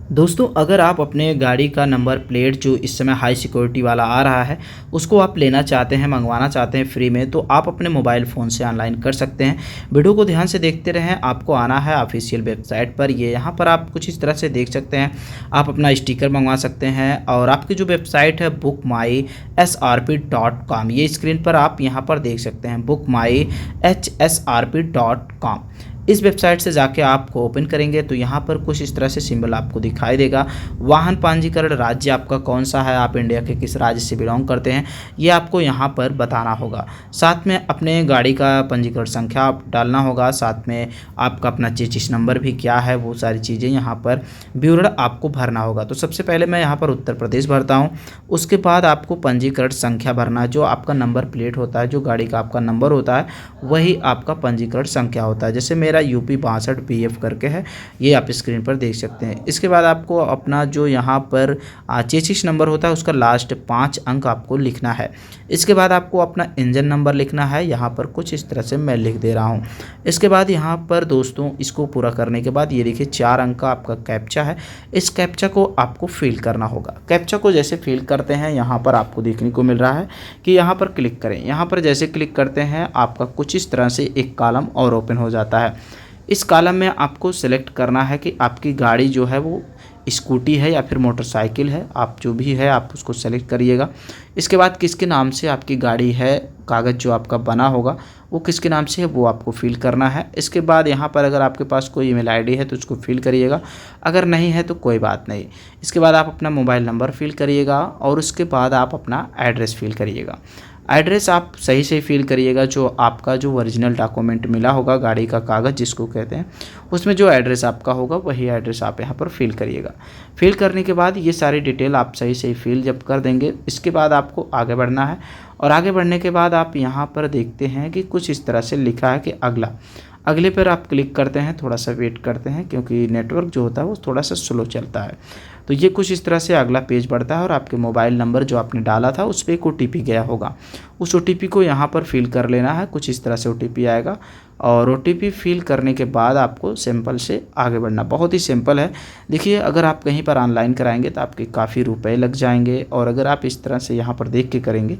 दोस्तों, अगर आप अपने गाड़ी का नंबर प्लेट जो इस समय हाई सिक्योरिटी वाला आ रहा है, उसको आप लेना चाहते हैं, मंगवाना चाहते हैं फ्री में, तो आप अपने मोबाइल फ़ोन से ऑनलाइन कर सकते हैं। वीडियो को ध्यान से देखते रहें। आपको आना है ऑफिशियल वेबसाइट पर। ये यहाँ पर आप कुछ इस तरह से देख सकते हैं। आप अपना स्टिकर मंगवा सकते हैं और आपकी जो वेबसाइट है bookmysrp.com, ये स्क्रीन पर आप यहाँ पर देख सकते हैं bookmysrp.com। इस वेबसाइट से जाके आपको ओपन करेंगे तो यहाँ पर कुछ इस तरह से सिंबल आपको दिखाई देगा। वाहन पंजीकरण राज्य आपका कौन सा है, आप इंडिया के किस राज्य से बिलोंग करते हैं, ये आपको यहाँ पर बताना होगा। साथ में अपने गाड़ी का पंजीकरण संख्या आप डालना होगा। साथ में आपका अपना चेसिस नंबर भी क्या है, वो सारी चीज़ें यहाँ पर विवरण आपको भरना होगा। तो सबसे पहले मैं यहाँ पर उत्तर प्रदेश भरता हूँ। उसके बाद आपको पंजीकरण संख्या भरना है। जो आपका नंबर प्लेट होता है, जो गाड़ी का आपका नंबर होता है, वही आपका पंजीकरण संख्या होता है। जैसे मेरा यूपी 62 BF करके है, ये आप स्क्रीन पर देख सकते हैं। इसके बाद आपको अपना जो यहाँ पर चेसिस नंबर होता है, उसका लास्ट 5 अंक आपको लिखना है। इसके बाद आपको अपना इंजन नंबर लिखना है। यहाँ पर कुछ इस तरह से मैं लिख दे रहा हूँ। इसके बाद यहाँ पर दोस्तों, इसको पूरा करने के बाद ये देखिए 4 अंक का आपका कैप्चा है। इस कैप्चा को आपको फिल करना होगा। कैप्चा को जैसे फिल करते हैं, यहाँ पर आपको देखने को मिल रहा है कि यहाँ पर क्लिक करें। यहाँ पर जैसे क्लिक करते हैं, आपका कुछ इस तरह से एक कॉलम और ओपन हो जाता है। इस कॉलम में आपको सेलेक्ट करना है कि आपकी गाड़ी जो है वो स्कूटी है या फिर मोटरसाइकिल है। आप जो भी है आप उसको सेलेक्ट करिएगा। इसके बाद किसके नाम से आपकी गाड़ी है, कागज़ जो आपका बना होगा वो किसके नाम से है, वो आपको फिल करना है। इसके बाद यहाँ पर अगर आपके पास कोई ईमेल आईडी है तो उसको फिल करिएगा, अगर नहीं है तो कोई बात नहीं। इसके बाद आप अपना मोबाइल नंबर फिल करिएगा और उसके बाद आप अपना एड्रेस फिल करिएगा। एड्रेस आप सही से फिल करिएगा। जो आपका जो ओरिजिनल डॉक्यूमेंट मिला होगा, गाड़ी का कागज़ जिसको कहते हैं, उसमें जो एड्रेस आपका होगा वही एड्रेस आप यहाँ पर फिल करिएगा। फिल करने के बाद ये सारी डिटेल आप सही से फिल जब कर देंगे, इसके बाद आपको आगे बढ़ना है। और आगे बढ़ने के बाद आप यहाँ पर देखते हैं कि कुछ इस तरह से लिखा है कि अगले पर आप क्लिक करते हैं। थोड़ा सा वेट करते हैं क्योंकि नेटवर्क जो होता है वो थोड़ा सा स्लो चलता है। तो ये कुछ इस तरह से अगला पेज बढ़ता है और आपके मोबाइल नंबर जो आपने डाला था उस पर एक OTP गया होगा। उस OTP को यहाँ पर फिल कर लेना है। कुछ इस तरह से OTP आएगा और OTP फिल करने के बाद आपको सिंपल से आगे बढ़ना। बहुत ही सिंपल है। देखिए, अगर आप कहीं पर ऑनलाइन कराएंगे तो आपके काफ़ी रुपए लग जाएंगे, और अगर आप इस तरह से यहाँ पर देख के करेंगे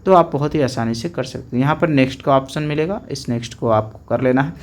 तो आप बहुत ही आसानी से कर सकते हैं। यहाँ पर नेक्स्ट का ऑप्शन मिलेगा, इस नेक्स्ट को आपको कर लेना है।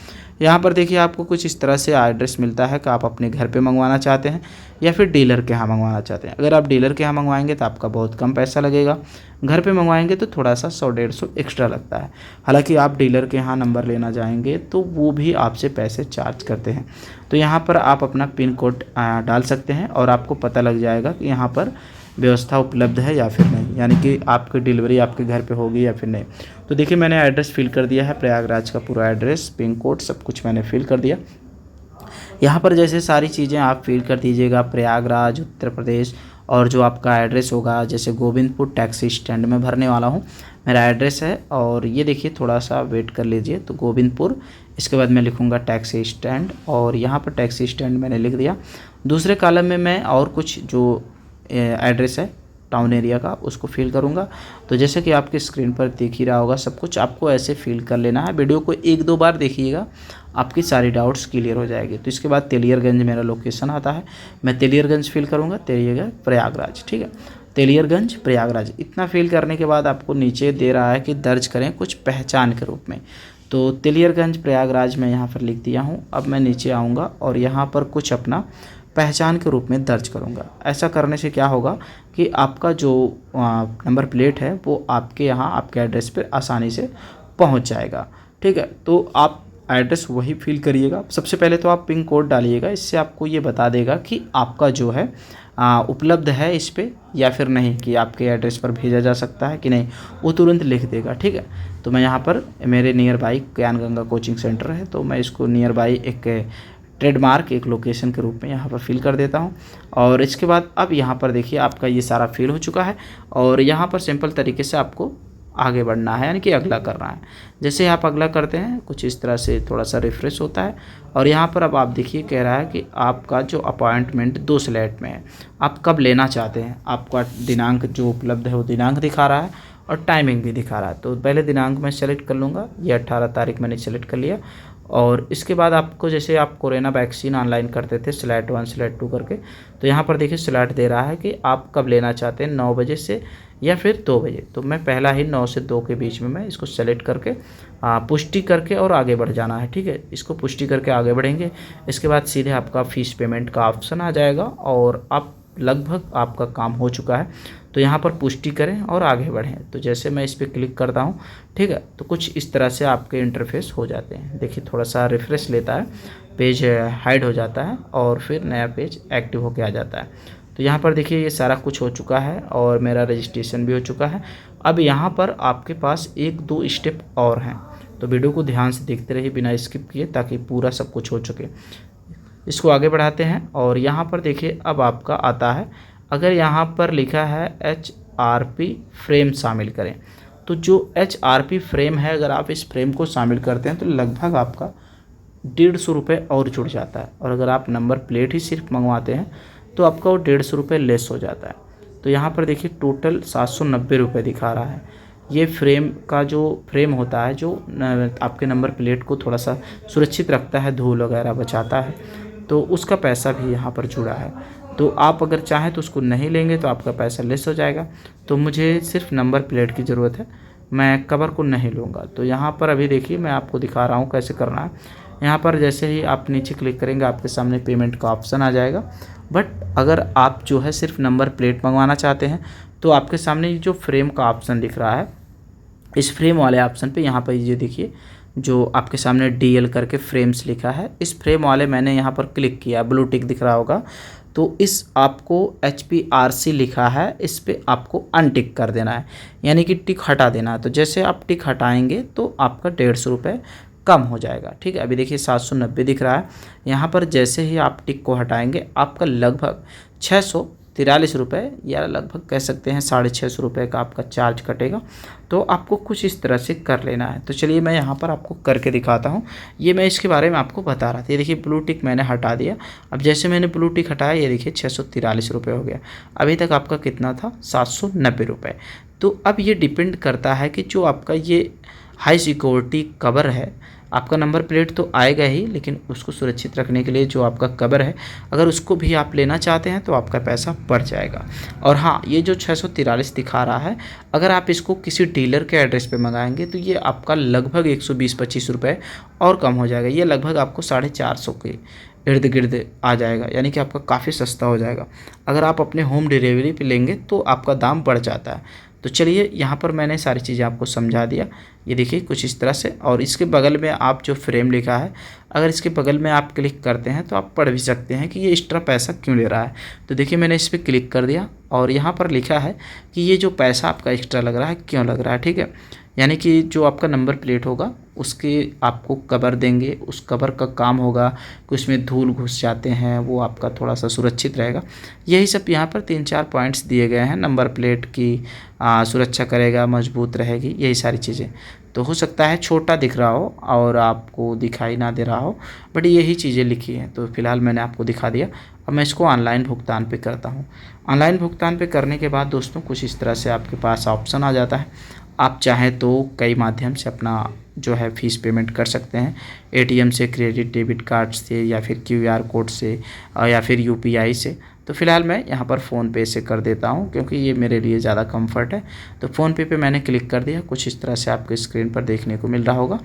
यहाँ पर देखिए आपको कुछ इस तरह से एड्रेस मिलता है कि आप अपने घर पे मंगवाना चाहते हैं या फिर डीलर के यहाँ मंगवाना चाहते हैं। अगर आप डीलर के यहाँ मंगवाएंगे तो आपका बहुत कम पैसा लगेगा। घर पे मंगवाएंगे तो थोड़ा सा 100-150 एक्स्ट्रा लगता है। हालांकि आप डीलर के यहाँ नंबर लेना जाएंगे तो वो भी आपसे पैसे चार्ज करते हैं। तो यहाँ पर आप अपना पिन कोड डाल सकते हैं और आपको पता लग जाएगा कि यहाँ पर व्यवस्था उपलब्ध है या फिर नहीं, यानी कि आपकी डिलीवरी आपके घर पे होगी या फिर नहीं। तो देखिए, मैंने एड्रेस फिल कर दिया है। प्रयागराज का पूरा एड्रेस, पिन कोड, सब कुछ मैंने फिल कर दिया। यहाँ पर जैसे सारी चीज़ें आप फिल कर दीजिएगा, प्रयागराज उत्तर प्रदेश, और जो आपका एड्रेस होगा, जैसे गोविंदपुर टैक्सी स्टैंड में भरने वाला हूँ, मेरा एड्रेस है। और ये देखिए, थोड़ा सा वेट कर लीजिए। तो गोविंदपुर, इसके बाद मैं लिखूँगा टैक्सी स्टैंड, और यहाँ पर टैक्सी स्टैंड मैंने लिख दिया। दूसरे कॉलम में मैं और कुछ जो एड्रेस है टाउन एरिया का, उसको फिल करूंगा। तो जैसे कि आपके स्क्रीन पर दिख ही रहा होगा, सब कुछ आपको ऐसे फिल कर लेना है। वीडियो को 1-2 बार देखिएगा, आपकी सारी डाउट्स क्लियर हो जाएगी। तो इसके बाद तेलियरगंज मेरा लोकेशन आता है, मैं तेलियरगंज फिल करूंगा। तेलियरगंज प्रयागराज, ठीक है, तेलियरगंज प्रयागराज। इतना फिल करने के बाद आपको नीचे दे रहा है कि दर्ज करें कुछ पहचान के रूप में। तो तेलियरगंज प्रयागराज मैं यहाँ पर लिख दिया हूँ। अब मैं नीचे आऊँगा और यहाँ पर कुछ अपना पहचान के रूप में दर्ज करूंगा। ऐसा करने से क्या होगा कि आपका जो नंबर प्लेट है वो आपके यहाँ आपके एड्रेस पर आसानी से पहुंच जाएगा। ठीक है, तो आप एड्रेस वही फिल करिएगा। सबसे पहले तो आप पिन कोड डालिएगा, इससे आपको ये बता देगा कि आपका जो है उपलब्ध है इस पर या फिर नहीं, कि आपके एड्रेस पर भेजा जा सकता है कि नहीं, वो तुरंत लिख देगा। ठीक है, तो मैं यहाँ पर मेरे near by Gyanganga coaching centre है, तो मैं इसको नियर बाई एक ट्रेडमार्क, एक लोकेशन के रूप में यहाँ पर फिल कर देता हूँ। और इसके बाद अब यहाँ पर देखिए आपका ये सारा फिल हो चुका है, और यहाँ पर सिंपल तरीके से आपको आगे बढ़ना है, यानी कि अगला करना है। जैसे आप अगला करते हैं, कुछ इस तरह से थोड़ा सा रिफ्रेश होता है, और यहाँ पर अब आप देखिए कह रहा है कि आपका जो अपॉइंटमेंट 2 स्लॉट में है, आप कब लेना चाहते हैं। आपका दिनांक जो उपलब्ध है वो दिनांक दिखा रहा है और टाइमिंग भी दिखा रहा है। तो पहले दिनांक मैं सेलेक्ट कर लूँगा, ये 18 तारीख मैंने सेलेक्ट कर लिया, और इसके बाद आपको जैसे आप कोरोना वैक्सीन ऑनलाइन करते थे स्लॉट 1 स्लॉट 2 करके, तो यहाँ पर देखिए स्लॉट दे रहा है कि आप कब लेना चाहते हैं, 9 बजे से या फिर 2 बजे। तो मैं पहला ही 9 से 2 के बीच में मैं इसको सेलेक्ट करके पुष्टि करके और आगे बढ़ जाना है, ठीक है। इसको पुष्टि करके आगे बढ़ेंगे, इसके बाद सीधे आपका फ़ीस पेमेंट का ऑप्शन आ जाएगा और आप लगभग आपका काम हो चुका है। तो यहाँ पर पुष्टि करें और आगे बढ़ें। तो जैसे मैं इस पर क्लिक करता हूँ, ठीक है, तो कुछ इस तरह से आपके इंटरफेस हो जाते हैं। देखिए थोड़ा सा रिफ्रेश लेता है, पेज हाइड हो जाता है और फिर नया पेज एक्टिव होके आ जाता है। तो यहाँ पर देखिए ये सारा कुछ हो चुका है और मेरा रजिस्ट्रेशन भी हो चुका है। अब यहाँ पर आपके पास 1-2 स्टेप और हैं, तो वीडियो को ध्यान से देखते रहिए बिना स्किप किए, ताकि पूरा सब कुछ हो चुके। इसको आगे बढ़ाते हैं और यहाँ पर देखिए अब आपका आता है, अगर यहाँ पर लिखा है HRP फ्रेम शामिल करें, तो जो HRP फ्रेम है, अगर आप इस फ्रेम को शामिल करते हैं तो लगभग आपका 150 रुपये और जुड़ जाता है। और अगर आप नंबर प्लेट ही सिर्फ मंगवाते हैं तो आपका वो 150 रुपये लेस हो जाता है। तो यहाँ पर देखिए टोटल 790 रुपये दिखा रहा है। ये फ्रेम का जो फ्रेम होता है, जो आपके नंबर प्लेट को थोड़ा सा सुरक्षित रखता है, धूल वगैरह बचाता है, तो उसका पैसा भी यहाँ पर जुड़ा है। तो आप अगर चाहें तो उसको नहीं लेंगे तो आपका पैसा लेस हो जाएगा। तो मुझे सिर्फ नंबर प्लेट की ज़रूरत है, मैं कवर को नहीं लूँगा। तो यहाँ पर अभी देखिए मैं आपको दिखा रहा हूँ कैसे करना है। यहाँ पर जैसे ही आप नीचे क्लिक करेंगे आपके सामने पेमेंट का ऑप्शन आ जाएगा। बट अगर आप जो है सिर्फ नंबर प्लेट मंगवाना चाहते हैं तो आपके सामने जो फ्रेम का ऑप्शन दिख रहा है, इस फ्रेम वाले ऑप्शन पे यहाँ पर ये देखिए जो आपके सामने DL करके फ्रेम्स लिखा है, इस फ्रेम वाले मैंने यहाँ पर क्लिक किया, ब्लू टिक दिख रहा होगा। तो इस आपको HPRC लिखा है, इस पे आपको अनटिक कर देना है, यानी कि टिक हटा देना है। तो जैसे आप टिक हटाएंगे तो आपका 150 रुपये कम हो जाएगा, ठीक है। अभी देखिए 790 दिख रहा है। यहाँ पर जैसे ही आप टिक को हटाएंगे आपका लगभग 643 रुपये, या लगभग कह सकते हैं 650 रुपये का आपका चार्ज कटेगा। तो आपको कुछ इस तरह से कर लेना है। तो चलिए मैं यहाँ पर आपको करके दिखाता हूँ। ये मैं इसके बारे में आपको बता रहा था। ये देखिए ब्लू टिक मैंने हटा दिया। अब जैसे मैंने ब्लू टिक हटाया, ये देखिए 643 रुपये हो गया। अभी तक आपका कितना था, 790 रुपये। तो अब ये डिपेंड करता है कि जो आपका ये हाई सिक्योरिटी कवर है, आपका नंबर प्लेट तो आएगा ही, लेकिन उसको सुरक्षित रखने के लिए जो आपका कवर है, अगर उसको भी आप लेना चाहते हैं तो आपका पैसा बढ़ जाएगा। और हाँ, ये जो 643 दिखा रहा है, अगर आप इसको किसी डीलर के एड्रेस पे मंगाएंगे तो ये आपका लगभग 120-25 रुपये और कम हो जाएगा। ये लगभग आपको 450 के इर्द गिर्द आ जाएगा, यानी कि आपका काफ़ी सस्ता हो जाएगा। अगर आप अपने होम डिलीवरी पे लेंगे तो आपका दाम बढ़ जाता है। तो चलिए यहाँ पर मैंने सारी चीज़ें आपको समझा दिया। ये देखिए कुछ इस तरह से, और इसके बगल में आप जो फ्रेम लिखा है, अगर इसके बगल में आप क्लिक करते हैं तो आप पढ़ भी सकते हैं कि ये एक्स्ट्रा पैसा क्यों ले रहा है। तो देखिए मैंने इस पर क्लिक कर दिया और यहाँ पर लिखा है कि ये जो पैसा आपका एक्स्ट्रा लग रहा है क्यों लग रहा है, ठीक है। यानी कि जो आपका नंबर प्लेट होगा उसके आपको कवर देंगे, उस कवर का काम होगा कि उसमें धूल घुस जाते हैं, वो आपका थोड़ा सा सुरक्षित रहेगा। यही सब यहाँ पर 3-4 पॉइंट्स दिए गए हैं। नंबर प्लेट की सुरक्षा करेगा, मजबूत रहेगी, यही सारी चीज़ें। तो हो सकता है छोटा दिख रहा हो और आपको दिखाई ना दे रहा हो, बट यही चीज़ें लिखी हैं। तो फिलहाल मैंने आपको दिखा दिया। अब मैं इसको ऑनलाइन भुगतान पे करता हूँ। ऑनलाइन भुगतान पे करने के बाद दोस्तों कुछ इस तरह से आपके पास ऑप्शन आ जाता है। आप चाहें तो कई माध्यम से अपना जो है फ़ीस पेमेंट कर सकते हैं, ATM से, क्रेडिट डेबिट कार्ड से, या फिर QR कोड से, या फिर UPI से। तो फ़िलहाल मैं यहाँ पर फ़ोनपे से कर देता हूँ क्योंकि ये मेरे लिए ज़्यादा कंफर्ट है। तो फ़ोनपे पे मैंने क्लिक कर दिया। कुछ इस तरह से आपके स्क्रीन पर देखने को मिल रहा होगा।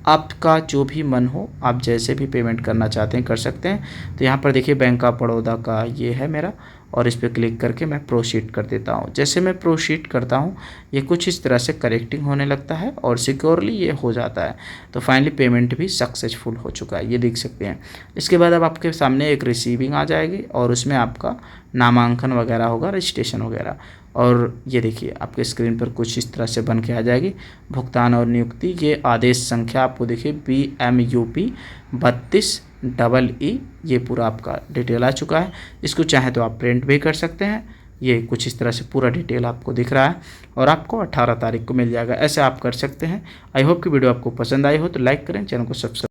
आपका जो भी मन हो, आप जैसे भी पेमेंट करना चाहते हैं कर सकते हैं। तो यहाँ पर देखिए बैंक ऑफ बड़ौदा का ये है मेरा, और इस पर क्लिक करके मैं प्रोसीड कर देता हूँ। जैसे मैं प्रोसीड करता हूँ ये कुछ इस तरह से करेक्टिंग होने लगता है और सिक्योरली ये हो जाता है। तो फाइनली पेमेंट भी सक्सेसफुल हो चुका है, ये देख सकते हैं। इसके बाद अब आपके सामने एक रिसीविंग आ जाएगी और उसमें आपका नामांकन वगैरह होगा, रजिस्ट्रेशन वगैरह। और ये देखिए आपके स्क्रीन पर कुछ इस तरह से बन के आ जाएगी। भुगतान और नियुक्ति, ये आदेश संख्या आपको देखिए BMUP 32EE, ये पूरा आपका डिटेल आ चुका है। इसको चाहे तो आप प्रिंट भी कर सकते हैं। ये कुछ इस तरह से पूरा डिटेल आपको दिख रहा है और आपको 18 तारीख को मिल जाएगा। ऐसे आप कर सकते हैं। आई होप कि वीडियो आपको पसंद आई हो तो लाइक करें, चैनल को सब्सक्राइब